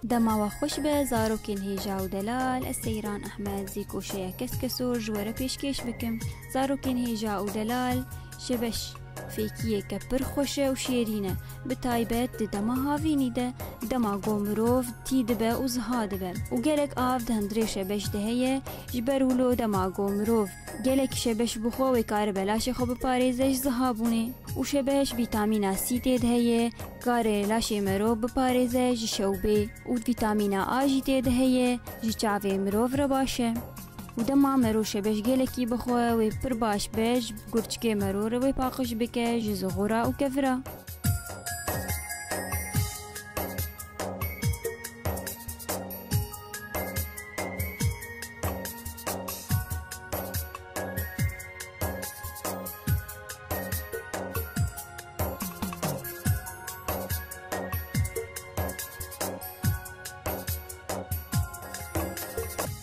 دما وخوش به زاروکین هیجا و دلال السیران احمد زیکو شیا کسکسور جوره پیشکش بکم. زاروکین هیجا و دلال شبش فیکیه که پر خوشه و شیرینه به تایبت دما هاوینی ده دما گومروف تید به و زهاد به و گلک آف دهندری شبش دهیه جبرولو دما گومروف گلک شبش بخو و کار بلاش خوب پاریزش زهابونه و شبش ویتامین سی تید هیه کار لاشی مرو بپاریزش شوبه و ویتامین آجی تید هیه جچاوه مروف را باشه و دما مرو شبش گلکی بخواه و پر باش بش گرچکه مرو رو پاقش بکه جزغورا و کفرا.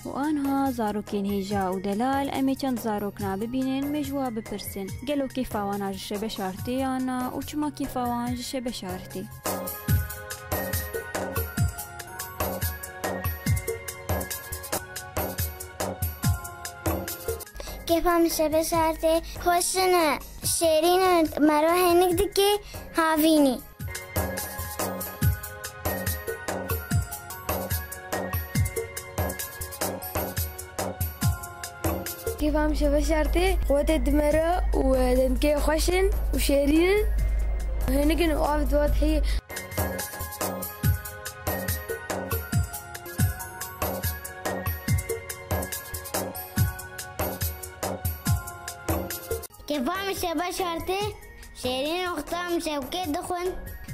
و آنها زاروکین هیجا و دلال امی چند زاروکنا ببینن مجوا بپرسن گلو کیفاوان جشه بشارتی آنا و چما کیفاوان جشه بشارتی. کیفام جشه بشارتی خوشنه شیرین مرو هنگ دکی هاوینی كيف امشي بشرتي قوة الدمرة ودنكي خشن وشيرين هنقن وقفت واضحية كيف امشي بشرتي شيرين وختام شوكي دخون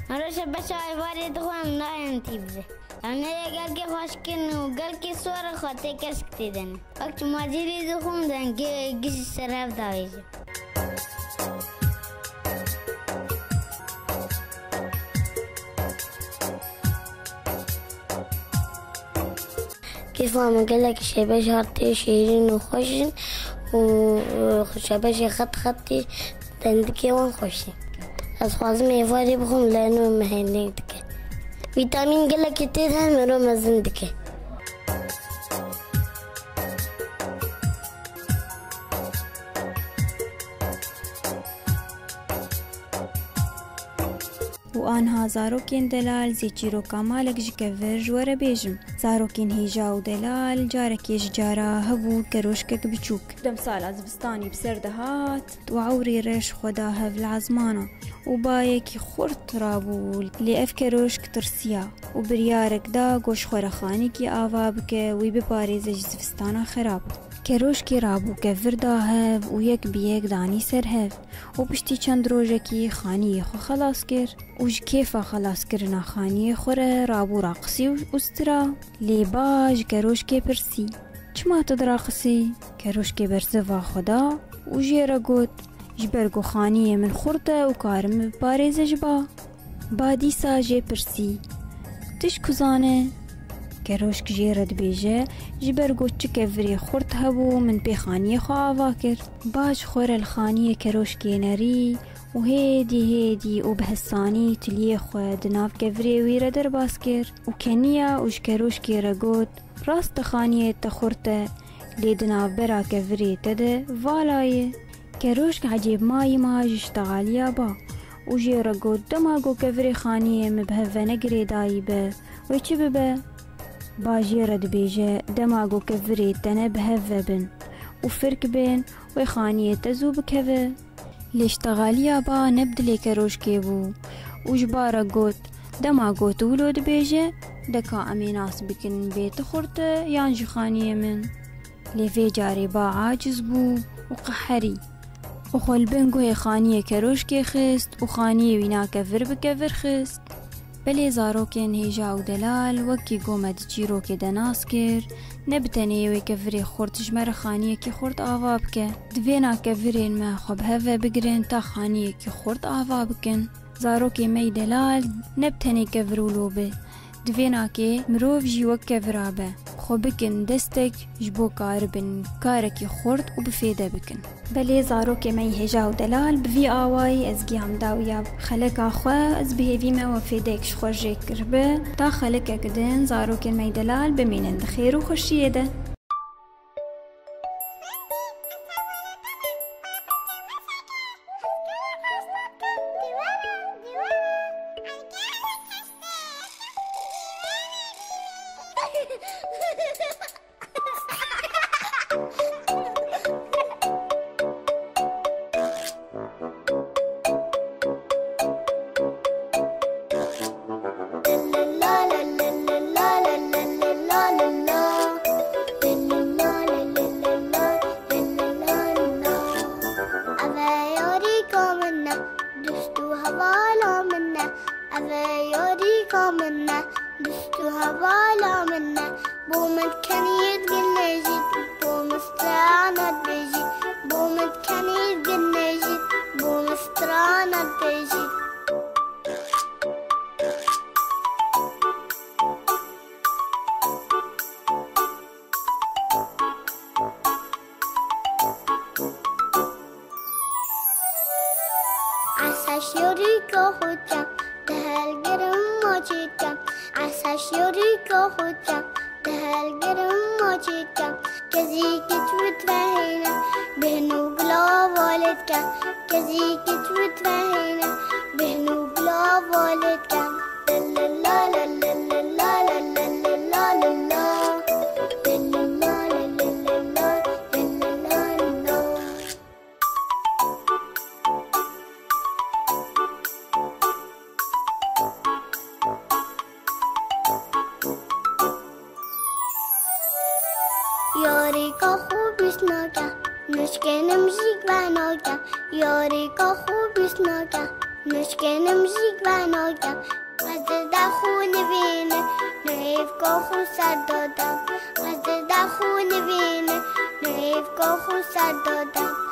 مروش بشاي واري دخون ناين تيبزي أنا قال كي خاشكن وقال كي صور خاطي كشكتي دن وقت ما جري دخون دن كي جيش السراف داويجي كيف ما قال لك شباش هارتي شيرين وخشن وشباش خط خطي دندكي ونخشن أصوات يفاري بخون لأنه مهنين دكي فيتامين قال لك كتير مرو مزن دكي. و آنها زاروکین دلال زی چیرو کامالک جکفر جوره بیجم زاروکین هیجا و دلال جارکیش جارا هبو کروشکک بچوک دم سال از بستانی بسر دهات و عوری رش خدا هف العزمانا و بایکی خورت رابول لی اف کروشک ترسیا و بریارک دا گوش خورخانی کی آوا بکه وی بپاریزش زفستانا خراب کروش کی رابو کفر دا هف و یک بیک دانی سر هف و پشتی چند روزه کی خانی خو خلاص کر و کیفا خلاص کرنا خانی خوره رابو راقصی و استرا لی باج کروش کی پرسی چما تدراقصی کروش کی برزوا خدا و جیرا گوت جبرگو خانی من خورده و کارم بپاریز جبا بادی ساجه پرسی تش کزانه کروش جیرد بیجه جبرگو چکه وری خورد هبو من پی خانی خواه واکر باج خور الخانی کروش کی نری و هیدی و بحسانی تلیه خواه دناف کفری ویر در باس کر و کنیا وش کروش کی رگود راست خانی تخورته لی دناف برا کفری تده والایه کروش عجیب مایی ماج اشتغالیا با و جیرا گود دماغو کفری خانیه مبهوه نگری دایی به و چی ببه با جیرا دبیجه دماغو کفری تنه بهوه بن و فرق بین و خانیه تزو بکوه لاشتغالیا با نبدلی کروش کی بو و جبارا گود دماغو تولو دبیجه دکا امیناس بکن بیت خورته یانجی خانیه من لیفی جاری با عاجز بو و قحری و خلبنگو خانیه کروش کی خست و خانیه وینا کفر بکفر خست بلی زاروکین هیجا و دلال وکی گومد چیرو که دناس کر نبتنی وی کفری خورد جمر خانیه کی خورد آواب که دوینا کفرین ما خوب هفه بگرین تا خانیه کی خورد آواب کن زاروکی می دلال نبتنی کفرولو به دوینا که مروف جی وک کفرابه خو بکن دستک جبو کار بن کارکی خورد و بفیده بکن. بله زاروک می هجا و دلال بوی آوای از گیام داویا خلق آخوا از بهیوی ما و فیدکش خوشی کربه تا خلق کدن زاروک می دلال بمینند خیر و خوشیه ده. یاری کا خوب اسناکا نشکنم جیگ و ناکا یاری کا خوب اسناکا نشکنم جیگ و ناکا از دخون وینه نیف کا خو سر دادم از دخون وینه نیف کا خو سر دادم